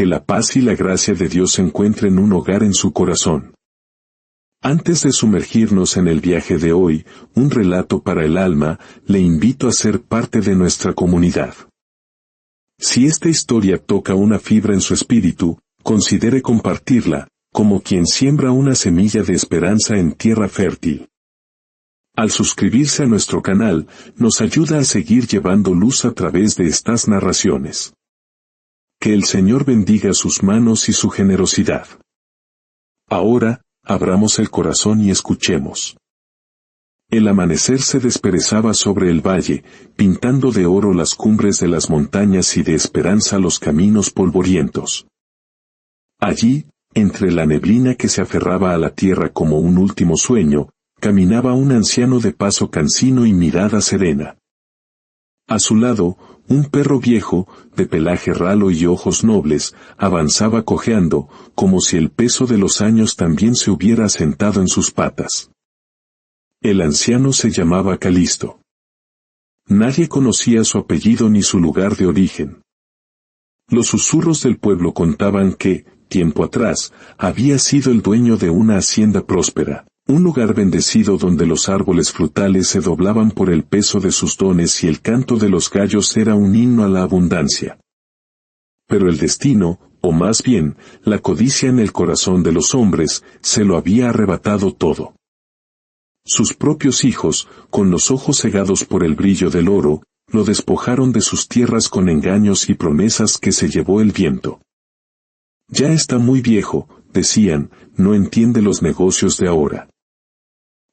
que la paz y la gracia de Dios encuentren un hogar en su corazón. Antes de sumergirnos en el viaje de hoy, un relato para el alma, le invito a ser parte de nuestra comunidad. Si esta historia toca una fibra en su espíritu, considere compartirla, como quien siembra una semilla de esperanza en tierra fértil. Al suscribirse a nuestro canal, nos ayuda a seguir llevando luz a través de estas narraciones. Que el Señor bendiga sus manos y su generosidad. Ahora, abramos el corazón y escuchemos. El amanecer se desperezaba sobre el valle, pintando de oro las cumbres de las montañas y de esperanza los caminos polvorientos. Allí, entre la neblina que se aferraba a la tierra como un último sueño, caminaba un anciano de paso cansino y mirada serena. A su lado, un perro viejo, de pelaje ralo y ojos nobles, avanzaba cojeando, como si el peso de los años también se hubiera asentado en sus patas. El anciano se llamaba Calisto. Nadie conocía su apellido ni su lugar de origen. Los susurros del pueblo contaban que, tiempo atrás, había sido el dueño de una hacienda próspera, un lugar bendecido donde los árboles frutales se doblaban por el peso de sus dones y el canto de los gallos era un himno a la abundancia. Pero el destino, o más bien, la codicia en el corazón de los hombres, se lo había arrebatado todo. Sus propios hijos, con los ojos cegados por el brillo del oro, lo despojaron de sus tierras con engaños y promesas que se llevó el viento. Ya está muy viejo, decían, no entiende los negocios de ahora.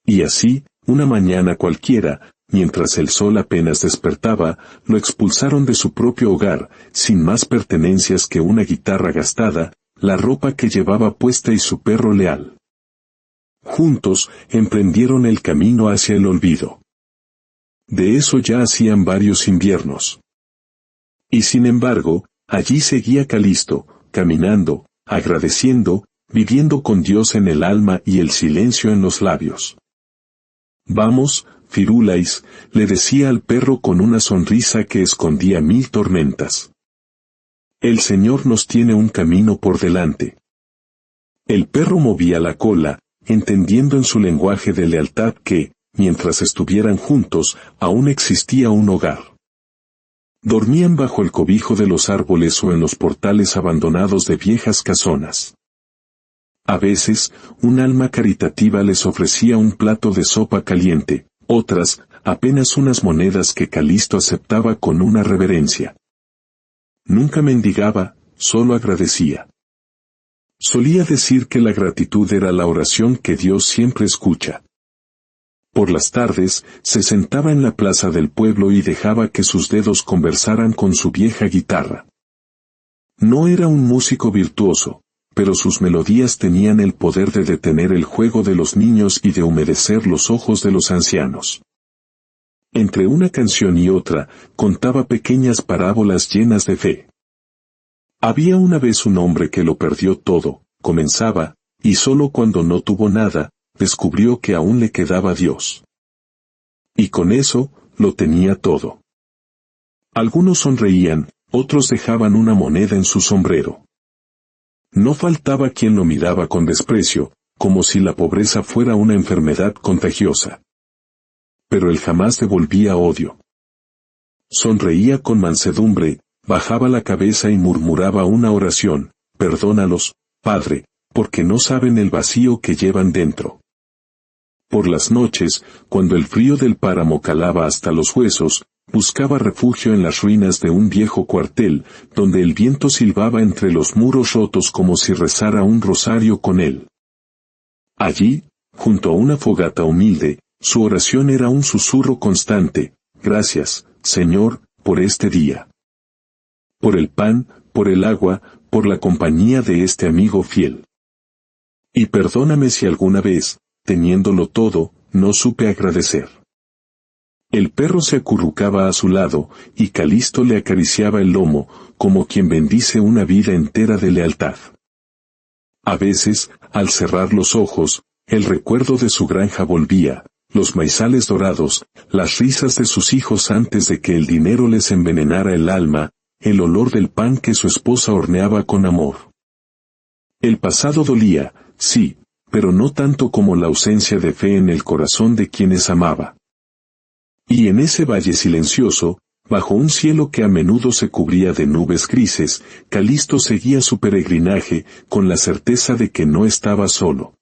Y así, una mañana cualquiera, mientras el sol apenas despertaba, lo expulsaron de su propio hogar, sin más pertenencias que una guitarra gastada, la ropa que llevaba puesta y su perro leal. Juntos, emprendieron el camino hacia el olvido. De eso ya hacían varios inviernos. Y sin embargo, allí seguía Calisto, caminando, agradeciendo, viviendo con Dios en el alma y el silencio en los labios. Vamos, Firulais, le decía al perro con una sonrisa que escondía 1000 tormentas. El Señor nos tiene un camino por delante. El perro movía la cola, entendiendo en su lenguaje de lealtad que, mientras estuvieran juntos, aún existía un hogar. Dormían bajo el cobijo de los árboles o en los portales abandonados de viejas casonas. A veces, un alma caritativa les ofrecía un plato de sopa caliente, otras, apenas unas monedas que Calisto aceptaba con una reverencia. Nunca mendigaba, solo agradecía. Solía decir que la gratitud era la oración que Dios siempre escucha. Por las tardes, se sentaba en la plaza del pueblo y dejaba que sus dedos conversaran con su vieja guitarra. No era un músico virtuoso, pero sus melodías tenían el poder de detener el juego de los niños y de humedecer los ojos de los ancianos. Entre una canción y otra, contaba pequeñas parábolas llenas de fe. Había una vez un hombre que lo perdió todo, comenzaba, y solo cuando no tuvo nada, descubrió que aún le quedaba Dios. Y con eso, lo tenía todo. Algunos sonreían, otros dejaban una moneda en su sombrero. No faltaba quien lo miraba con desprecio, como si la pobreza fuera una enfermedad contagiosa. Pero él jamás devolvía odio. Sonreía con mansedumbre, bajaba la cabeza y murmuraba una oración: perdónalos, Padre, porque no saben el vacío que llevan dentro. Por las noches, cuando el frío del páramo calaba hasta los huesos, buscaba refugio en las ruinas de un viejo cuartel, donde el viento silbaba entre los muros rotos como si rezara un rosario con él. Allí, junto a una fogata humilde, su oración era un susurro constante: gracias, Señor, por este día. Por el pan, por el agua, por la compañía de este amigo fiel. Y perdóname si alguna vez, teniéndolo todo, no supe agradecer. El perro se acurrucaba a su lado, y Calisto le acariciaba el lomo, como quien bendice una vida entera de lealtad. A veces, al cerrar los ojos, el recuerdo de su granja volvía, los maizales dorados, las risas de sus hijos antes de que el dinero les envenenara el alma, el olor del pan que su esposa horneaba con amor. El pasado dolía, sí, pero no tanto como la ausencia de fe en el corazón de quienes amaba. Y en ese valle silencioso, bajo un cielo que a menudo se cubría de nubes grises, Calisto seguía su peregrinaje con la certeza de que no estaba solo.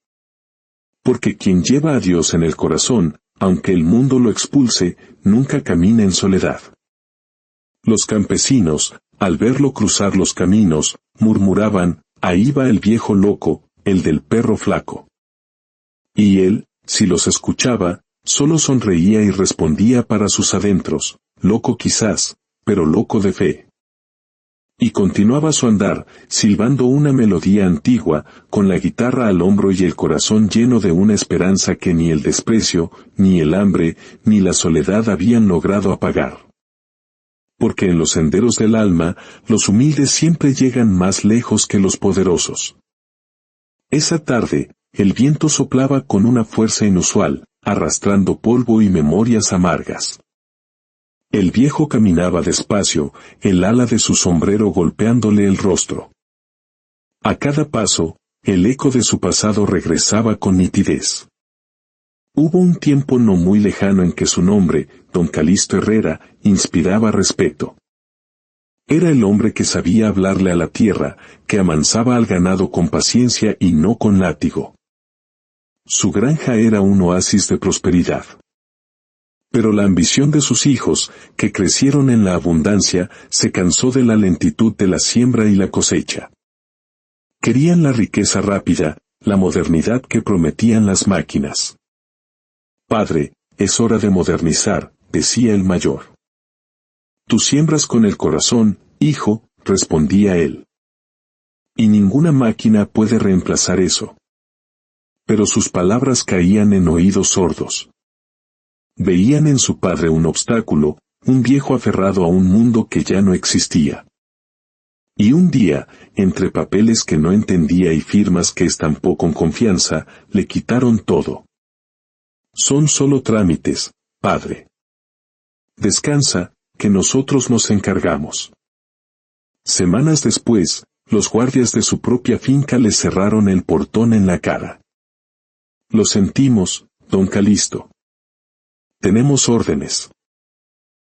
Porque quien lleva a Dios en el corazón, aunque el mundo lo expulse, nunca camina en soledad. Los campesinos, al verlo cruzar los caminos, murmuraban, ahí va el viejo loco, el del perro flaco. Y él, si los escuchaba, solo sonreía y respondía para sus adentros, loco quizás, pero loco de fe. Y continuaba su andar, silbando una melodía antigua, con la guitarra al hombro y el corazón lleno de una esperanza que ni el desprecio, ni el hambre, ni la soledad habían logrado apagar. Porque en los senderos del alma, los humildes siempre llegan más lejos que los poderosos. Esa tarde, el viento soplaba con una fuerza inusual, arrastrando polvo y memorias amargas. El viejo caminaba despacio, el ala de su sombrero golpeándole el rostro. A cada paso, el eco de su pasado regresaba con nitidez. Hubo un tiempo no muy lejano en que su nombre, don Calixto Herrera, inspiraba respeto. Era el hombre que sabía hablarle a la tierra, que amansaba al ganado con paciencia y no con látigo. Su granja era un oasis de prosperidad. Pero la ambición de sus hijos, que crecieron en la abundancia, se cansó de la lentitud de la siembra y la cosecha. Querían la riqueza rápida, la modernidad que prometían las máquinas. Padre, es hora de modernizar, decía el mayor. Tú siembras con el corazón, hijo, respondía él. Y ninguna máquina puede reemplazar eso. Pero sus palabras caían en oídos sordos. Veían en su padre un obstáculo, un viejo aferrado a un mundo que ya no existía. Y un día, entre papeles que no entendía y firmas que estampó con confianza, le quitaron todo. Son solo trámites, padre. Descansa, que nosotros nos encargamos. Semanas después, los guardias de su propia finca le cerraron el portón en la cara. Lo sentimos, don Calixto. Tenemos órdenes.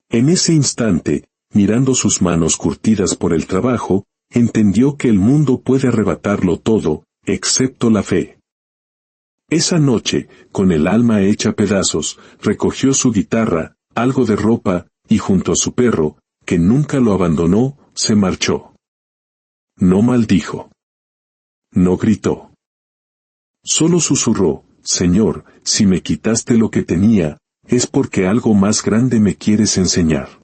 En ese instante, mirando sus manos curtidas por el trabajo, entendió que el mundo puede arrebatarlo todo, excepto la fe. Esa noche, con el alma hecha pedazos, recogió su guitarra, algo de ropa, y junto a su perro, que nunca lo abandonó, se marchó. No maldijo. No gritó. Solo susurró, Señor, si me quitaste lo que tenía, es porque algo más grande me quieres enseñar.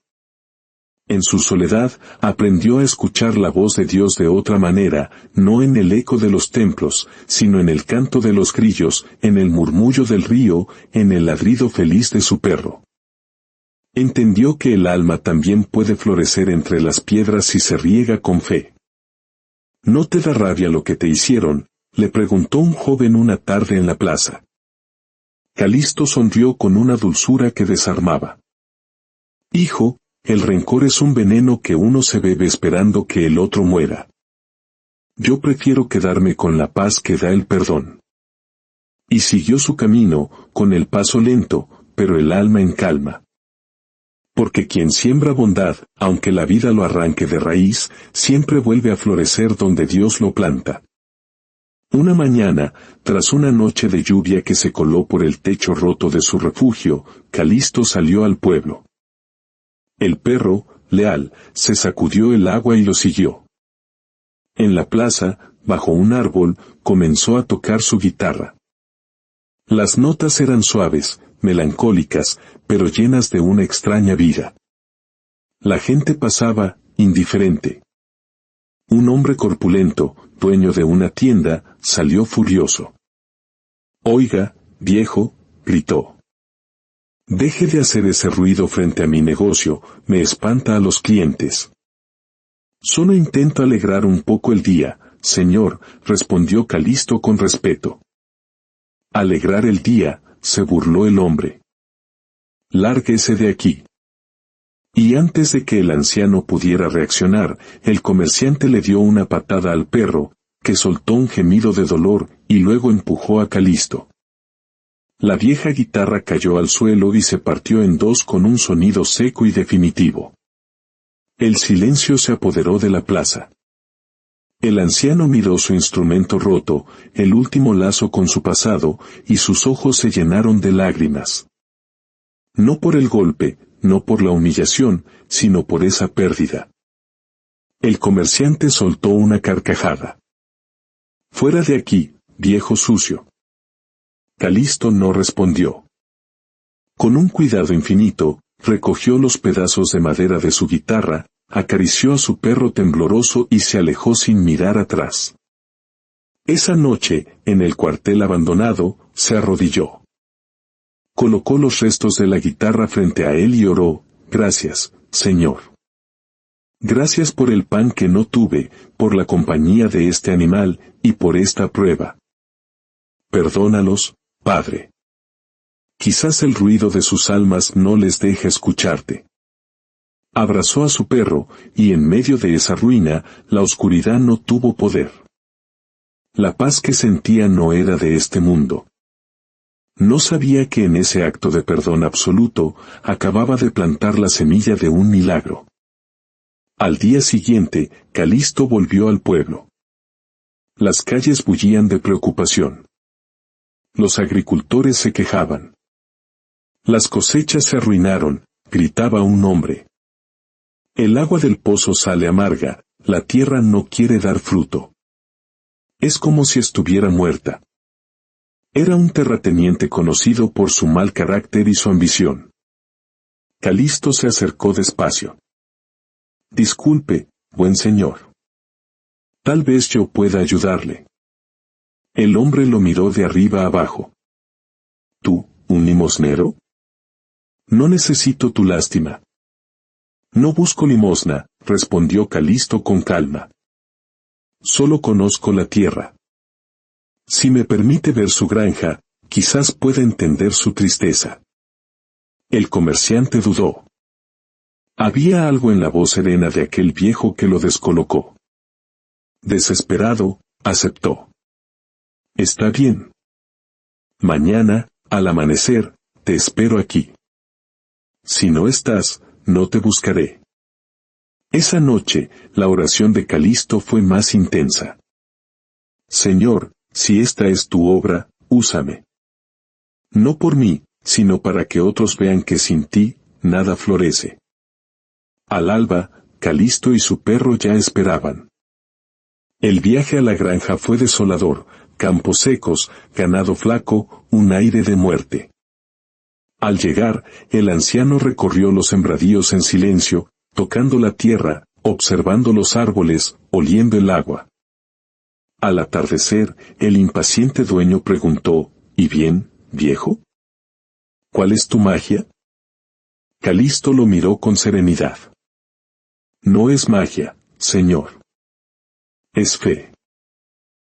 En su soledad, aprendió a escuchar la voz de Dios de otra manera, no en el eco de los templos, sino en el canto de los grillos, en el murmullo del río, en el ladrido feliz de su perro. Entendió que el alma también puede florecer entre las piedras si se riega con fe. ¿No te da rabia lo que te hicieron?, le preguntó un joven una tarde en la plaza. Calixto sonrió con una dulzura que desarmaba. Hijo, el rencor es un veneno que uno se bebe esperando que el otro muera. Yo prefiero quedarme con la paz que da el perdón. Y siguió su camino, con el paso lento, pero el alma en calma. Porque quien siembra bondad, aunque la vida lo arranque de raíz, siempre vuelve a florecer donde Dios lo planta. Una mañana, tras una noche de lluvia que se coló por el techo roto de su refugio, Calixto salió al pueblo. El perro, leal, se sacudió el agua y lo siguió. En la plaza, bajo un árbol, comenzó a tocar su guitarra. Las notas eran suaves, melancólicas, pero llenas de una extraña vida. La gente pasaba, indiferente. Un hombre corpulento, dueño de una tienda, salió furioso. Oiga, viejo, gritó. Deje de hacer ese ruido frente a mi negocio, me espanta a los clientes. Solo intento alegrar un poco el día, señor, respondió Calixto con respeto. Alegrar el día, se burló el hombre. Lárguese de aquí. Y antes de que el anciano pudiera reaccionar, el comerciante le dio una patada al perro, que soltó un gemido de dolor, y luego empujó a Calisto. La vieja guitarra cayó al suelo y se partió en dos con un sonido seco y definitivo. El silencio se apoderó de la plaza. El anciano miró su instrumento roto, el último lazo con su pasado, y sus ojos se llenaron de lágrimas. No por el golpe, no por la humillación, sino por esa pérdida. El comerciante soltó una carcajada. «Fuera de aquí, viejo sucio». Calisto no respondió. Con un cuidado infinito, recogió los pedazos de madera de su guitarra, acarició a su perro tembloroso y se alejó sin mirar atrás. Esa noche, en el cuartel abandonado, se arrodilló. Colocó los restos de la guitarra frente a él y oró: «Gracias, Señor. Gracias por el pan que no tuve, por la compañía de este animal, y por esta prueba. Perdónalos, Padre. Quizás el ruido de sus almas no les deje escucharte». Abrazó a su perro, y en medio de esa ruina, la oscuridad no tuvo poder. La paz que sentía no era de este mundo. No sabía que en ese acto de perdón absoluto, acababa de plantar la semilla de un milagro. Al día siguiente, Calisto volvió al pueblo. Las calles bullían de preocupación. Los agricultores se quejaban. Las cosechas se arruinaron, gritaba un hombre. El agua del pozo sale amarga, la tierra no quiere dar fruto. Es como si estuviera muerta. Era un terrateniente conocido por su mal carácter y su ambición. Calisto se acercó despacio. «Disculpe, buen señor. Tal vez yo pueda ayudarle». El hombre lo miró de arriba abajo. «¿Tú, un limosnero? No necesito tu lástima». «No busco limosna», respondió Calisto con calma. «Solo conozco la tierra. Si me permite ver su granja, quizás pueda entender su tristeza». El comerciante dudó. Había algo en la voz serena de aquel viejo que lo descolocó. Desesperado, aceptó. «Está bien. Mañana, al amanecer, te espero aquí. Si no estás, no te buscaré». Esa noche, la oración de Calisto fue más intensa. «Señor, si esta es tu obra, úsame. No por mí, sino para que otros vean que sin ti, nada florece». Al alba, Calisto y su perro ya esperaban. El viaje a la granja fue desolador, campos secos, ganado flaco, un aire de muerte. Al llegar, el anciano recorrió los sembradíos en silencio, tocando la tierra, observando los árboles, oliendo el agua. Al atardecer, el impaciente dueño preguntó: «¿Y bien, viejo? ¿Cuál es tu magia?» Calisto lo miró con serenidad. «No es magia, señor. Es fe.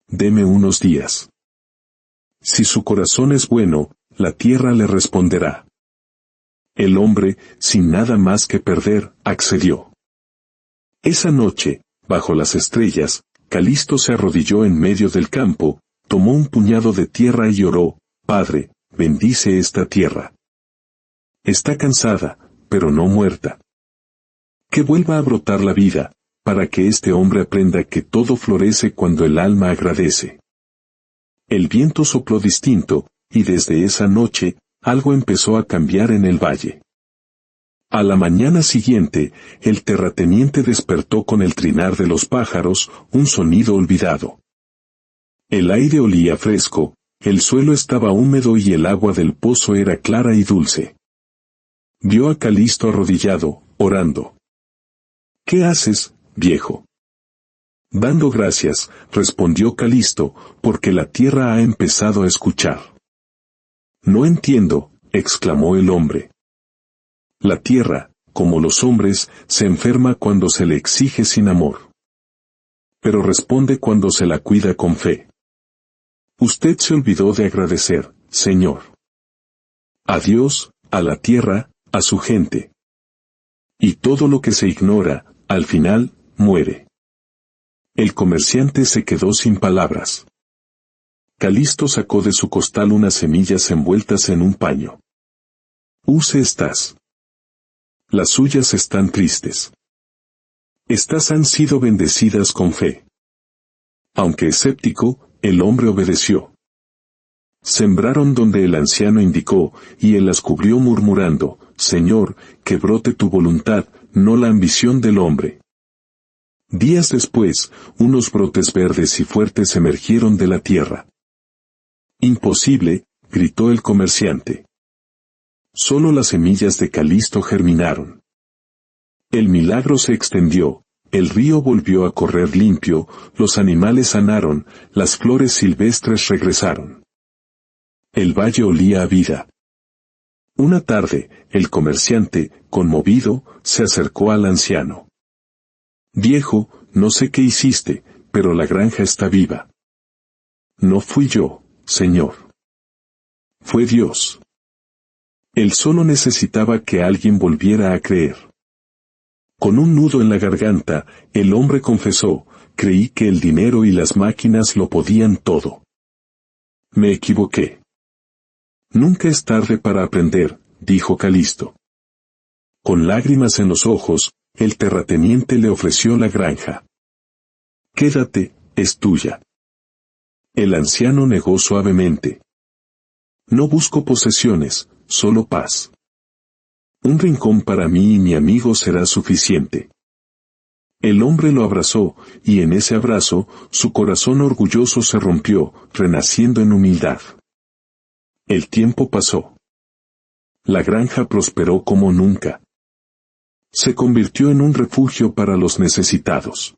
Deme unos días. Si su corazón es bueno, la tierra le responderá». El hombre, sin nada más que perder, accedió. Esa noche, bajo las estrellas, Calisto se arrodilló en medio del campo, tomó un puñado de tierra y oró: «Padre, bendice esta tierra. Está cansada, pero no muerta. Que vuelva a brotar la vida, para que este hombre aprenda que todo florece cuando el alma agradece». El viento sopló distinto, y desde esa noche, algo empezó a cambiar en el valle. A la mañana siguiente, el terrateniente despertó con el trinar de los pájaros, un sonido olvidado. El aire olía fresco, el suelo estaba húmedo y el agua del pozo era clara y dulce. Vio a Calisto arrodillado, orando. «¿Qué haces, viejo?» «Dando gracias», respondió Calisto, «porque la tierra ha empezado a escuchar». «No entiendo», exclamó el hombre. «La tierra, como los hombres, se enferma cuando se le exige sin amor. Pero responde cuando se la cuida con fe. Usted se olvidó de agradecer, señor. A Dios, a la tierra, a su gente. Y todo lo que se ignora, al final, muere. El comerciante se quedó sin palabras. Calisto sacó de su costal unas semillas envueltas en un paño. Use estas. Las suyas están tristes. Estas han sido bendecidas con fe. Aunque escéptico, el hombre obedeció. Sembraron donde el anciano indicó, y él las cubrió murmurando, Señor, que brote tu voluntad, no la ambición del hombre. Días después, unos brotes verdes y fuertes emergieron de la tierra. Imposible, gritó el comerciante. Solo las semillas de Calisto germinaron. El milagro se extendió, el río volvió a correr limpio, los animales sanaron, las flores silvestres regresaron. El valle olía a vida. Una tarde, el comerciante, conmovido, se acercó al anciano. Viejo, no sé qué hiciste, pero la granja está viva. No fui yo, Señor. Fue Dios. Él solo necesitaba que alguien volviera a creer. Con un nudo en la garganta, el hombre confesó, creí que el dinero y las máquinas lo podían todo. Me equivoqué. Nunca es tarde para aprender, dijo Calisto. Con lágrimas en los ojos, el terrateniente le ofreció la granja. Quédate, es tuya. El anciano negó suavemente. No busco posesiones, solo paz. Un rincón para mí y mi amigo será suficiente. El hombre lo abrazó, y en ese abrazo, su corazón orgulloso se rompió, renaciendo en humildad. El tiempo pasó. La granja prosperó como nunca. Se convirtió en un refugio para los necesitados.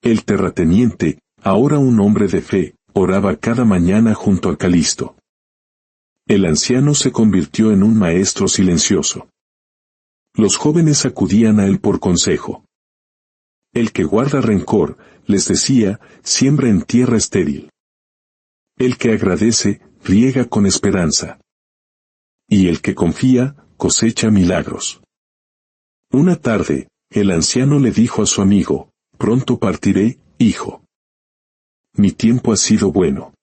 El terrateniente, ahora un hombre de fe, oraba cada mañana junto a Calisto. El anciano se convirtió en un maestro silencioso. Los jóvenes acudían a él por consejo. El que guarda rencor, les decía, siembra en tierra estéril. El que agradece, riega con esperanza. Y el que confía, cosecha milagros. Una tarde, el anciano le dijo a su amigo, pronto partiré, hijo. Mi tiempo ha sido bueno.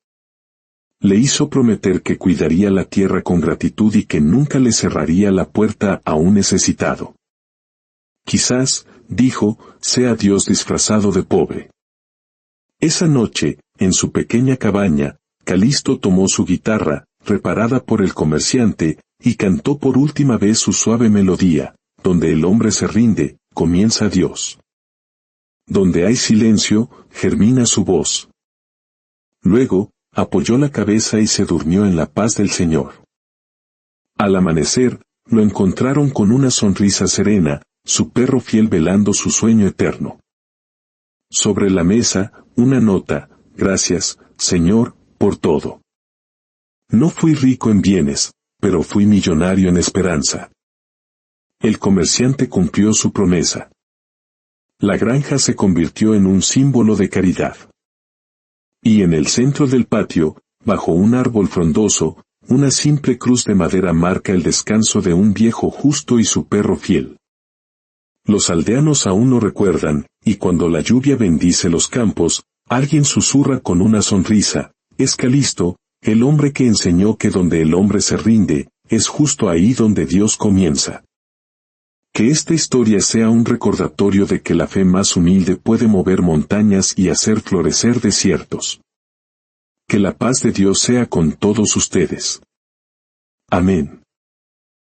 Le hizo prometer que cuidaría la tierra con gratitud y que nunca le cerraría la puerta a un necesitado. Quizás, dijo, sea Dios disfrazado de pobre. Esa noche, en su pequeña cabaña, Calisto tomó su guitarra, reparada por el comerciante, y cantó por última vez su suave melodía, donde el hombre se rinde, comienza Dios. Donde hay silencio, germina su voz. Luego, apoyó la cabeza y se durmió en la paz del Señor. Al amanecer, lo encontraron con una sonrisa serena, su perro fiel velando su sueño eterno. Sobre la mesa, una nota, gracias, Señor, por todo. No fui rico en bienes, pero fui millonario en esperanza. El comerciante cumplió su promesa. La granja se convirtió en un símbolo de caridad. Y en el centro del patio, bajo un árbol frondoso, una simple cruz de madera marca el descanso de un viejo justo y su perro fiel. Los aldeanos aún lo recuerdan, y cuando la lluvia bendice los campos, alguien susurra con una sonrisa, es Calisto, el hombre que enseñó que donde el hombre se rinde, es justo ahí donde Dios comienza. Que esta historia sea un recordatorio de que la fe más humilde puede mover montañas y hacer florecer desiertos. Que la paz de Dios sea con todos ustedes. Amén.